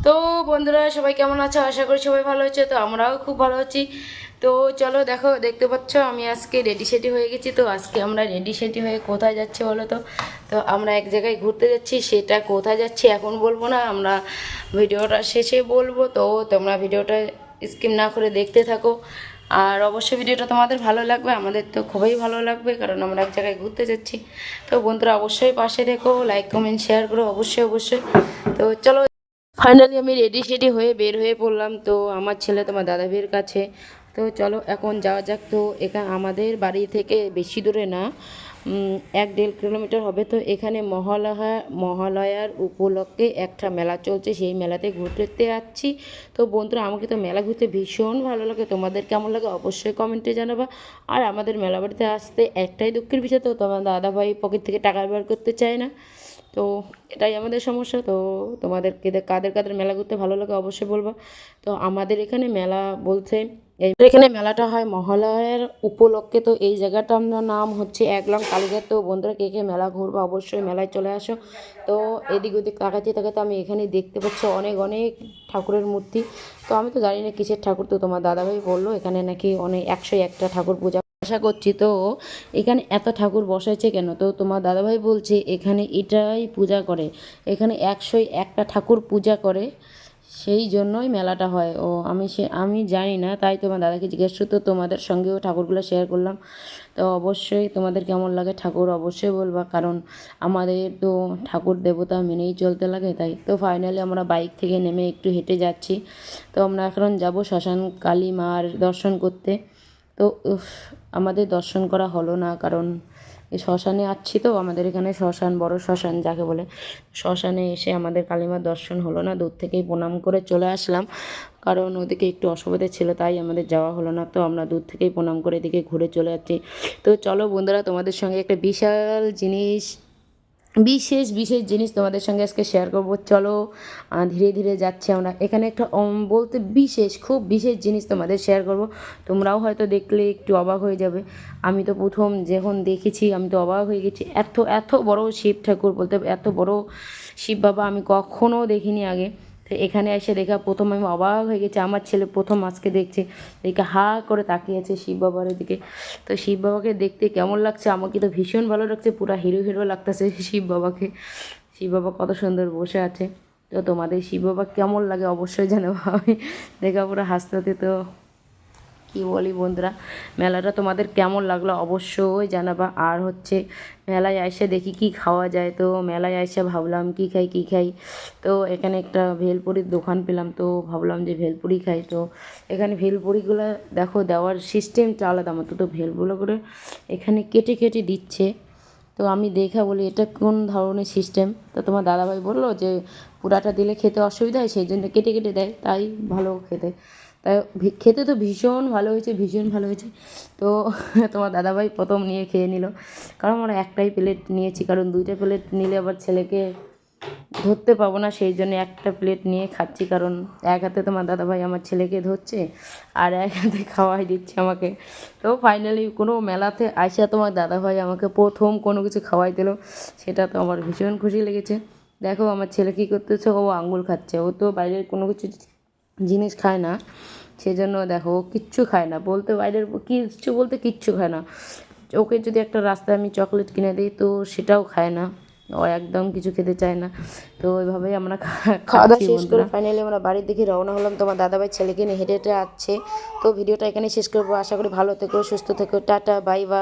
তো বন্ধুরা সবাই কেমন আছো? আশা করি সবাই ভালো আছে। তো আমরাও খুব ভালো আছি। তো চলো দেখো, দেখতে পাচ্ছ আমি আজকে রেডি সেডি হয়ে গেছি। তো আজকে আমরা রেডি সেডি হয়ে কোথায় যাচ্ছি বলো তো? তো আমরা এক জায়গায় ঘুরতে যাচ্ছি, সেটা কোথায় যাচ্ছি এখন বলবো না, আমরা ভিডিওটা শেষে বলবো। তো তোমরা ভিডিওটা স্কিপ না করে দেখতে থাকো। আর অবশ্যই ভিডিওটা তোমাদের ভালো লাগবে, আমাদের তো খুবই ভালো লাগবে, কারণ আমরা এক জায়গায় ঘুরতে যাচ্ছি। তো বন্ধুরা অবশ্যই পাশে দেখো, লাইক কমেন্ট শেয়ার করো অবশ্যই অবশ্যই। তো চলো, ফাইনালি আমি রেডি সেডি হয়ে বের হয়ে পড়লাম। তো আমার ছেলে তোমার দাদা ভাইয়ের কাছে। তো চলো এখন যাওয়া যাক। তো এখানে আমাদের বাড়ি থেকে বেশি দূরে না, 1-1.5 কিলোমিটার হবে। তো এখানে মহালয়ার উপলক্ষে একটা মেলা চলছে, সেই মেলাতে ঘুরতে যাচ্ছি। তো বন্ধুরা আমাকে তো মেলা ঘুরতে ভীষণ ভালো লাগে, তোমাদের কেমন লাগে অবশ্যই কমেন্টে জানাবা। আর আমাদের মেলা বাড়িতে আসতে একটাই দুঃখের বিষয়, তো তোমার দাদা ভাই পকেট থেকে টাকা বের করতে চায় না। তো এটাই আমাদের সমস্যা। তো তোমাদেরকে কাদের কাদের মেলা ঘুরতে ভালো লাগে অবশ্যই বলবো। তো আমাদের এখানে মেলা বলতে এখানে মেলাটা হয় মহালয়ার উপলক্ষে। তো এই জায়গাটার নাম হচ্ছে একলং কালীঘাট। তো বন্ধুরা কে কে মেলা ঘুরবো অবশ্যই মেলায় চলে আসো। তো এদিক ওদিক তাকাতে তাকাতে আমি এখানে দেখতে পাচ্ছি অনেক অনেক ঠাকুরের মূর্তি। তো আমি তো জানি না কিসের ঠাকুর, তো তোমার দাদাভাই বললো এখানে নাকি অনেক 101টা ঠাকুর পূজা আশা করছি। তো এখানে এত ঠাকুর বসাইছে কেন? তো তোমার দাদাভাই বলছে এখানে এটাই পূজা করে, এখানে 101টা ঠাকুর পূজা করে, সেই জন্যই মেলাটা হয়। ও আমি জানি না, তাই তোমার দাদাকে জিজ্ঞেস করতে তোমাদের সঙ্গেও ঠাকুরগুলো শেয়ার করলাম। তো অবশ্যই তোমাদের কেমন লাগে ঠাকুর অবশ্যই বলবা, কারণ আমাদের তো ঠাকুর দেবতা মেনেই চলতে লাগে। তাই তো ফাইনালি আমরা বাইক থেকে নেমে একটু হেঁটে যাচ্ছি। তো আমরা এখন যাব শ্মশান কালী মার দর্শন করতে। তো আমাদের দর্শন করা হলো না, কারণ এই শ্মশানে আসছি। তো আমাদের এখানে শ্মশান, বড় শ্মশান যাকে বলে, শ্মশানে এসে আমাদের কালীমার দর্শন হলো না, দূর থেকেই প্রণাম করে চলে আসলাম, কারণ ওদিকে একটু অসুবিধা ছিল তাই আমাদের যাওয়া হলো না। তো আমরা দূর থেকেই প্রণাম করে এদিকে ঘুরে চলে যাচ্ছি। তো চলো বন্ধুরা তোমাদের সঙ্গে একটা বিশাল জিনিস, বিশেষ বিশেষ জিনিস তোমাদের সঙ্গে আজকে শেয়ার করবো। চলো ধীরে ধীরে যাচ্ছি আমরা। এখানে একটা বলতে বিশেষ, খুব বিশেষ জিনিস তোমাদের শেয়ার করব। তোমরাও হয়তো দেখলে একটু অবাক হয়ে যাবে। আমি তো প্রথম যখন দেখেছি আমি তো অবাক হয়ে গেছি। এত এত বড় শিব ঠাকুর, বলতে এত বড় শিব বাবা আমি কখনও দেখিনি আগে। তো এখানে এসে দেখা প্রথম আমি অবাক হয়ে গেছি। আমার ছেলে প্রথম আজকে দেখছে, দেখে হা করে তাকিয়েছে শিব বাবার দিকে। তো শিব বাবাকে দেখতে কেমন লাগছে? আমাকে তো ভীষণ ভালো লাগছে, পুরো হিরো হিরো লাগতেছে শিব বাবাকে। শিব বাবা কত সুন্দর বসে আছে। তো তোমাদের শিব বাবা কেমন লাগে অবশ্যই জানাবো। আমি দেখা পুরো হাসতে। তো কী বলি বন্ধুরা, মেলাটা তোমাদের কেমন লাগলো অবশ্যই জানাবা। আর হচ্ছে মেলায় এসে দেখি কি খাওয়া যায়। তো মেলায় এসে ভাবলাম কি খাই কী খাই। তো এখানে একটা ভেলপুরির দোকান পেলাম, তো ভাবলাম যে ভেলপুরি খাই। তো এখানে ভেলপুরিগুলো দেখো দেওয়ার সিস্টেমটা আলাদা মতো। তো ভেলপুরি করে এখানে কেটে কেটে দিচ্ছে। তো আমি দেখা বলি এটা কোন ধরনের সিস্টেম? তো তোমার দাদাভাই বললো যে পুরাটা দিলে খেতে অসুবিধা হয়, সেই জন্য কেটে কেটে দেয়, তাই ভালো খেতে। তাই খেতে তো ভীষণ ভালো হয়েছে, ভীষণ ভালো হয়েছে। তো তোমার দাদাভাই প্রথম নিয়ে খেয়ে নিল, কারণ আমরা একটাই প্লেট নিয়েছি, কারণ 2টা প্লেট নিলে আবার ছেলেকে ধরতে পাবো না, সেই জন্য একটা প্লেট নিয়ে খাচ্ছি। কারণ এক হাতে তোমার দাদাভাই আমার ছেলেকে ধরছে আর এক হাতে খাওয়াই দিচ্ছে আমাকে। তো ফাইনালি কোনো মেলাতে আসা তোমার দাদাভাই আমাকে প্রথম কোনো কিছু খাওয়াই দিল, সেটা তো আমার ভীষণ খুশি লেগেছে। দেখো আমার ছেলে কী করতেছে, ও আঙুল খাচ্ছে। ও তো বাইরের কোনো কিছু জিনিস খায় না, সেজন্য দেখো ও কিচ্ছু খায় না, বলতে বাইরের কিচ্ছু বলতে কিচ্ছু খায় না। ওকে যদি একটা রাস্তায় আমি চকলেট কিনে দিই তো সেটাও খায় না, ও একদম কিছু খেতে চায় না। তো ওইভাবেই আমরা খাওয়া দাওয়া শেষ করে ফাইনালি আমরা বাড়ির দিকে রওনা হলাম। তোমার দাদাভাই ছেলেকে নিয়ে হেঁটে হেঁটে আসছে। তো ভিডিওটা এখানে শেষ করবো। আশা করি ভালো থেকো, সুস্থ থেকো, টাটা বাই বাই।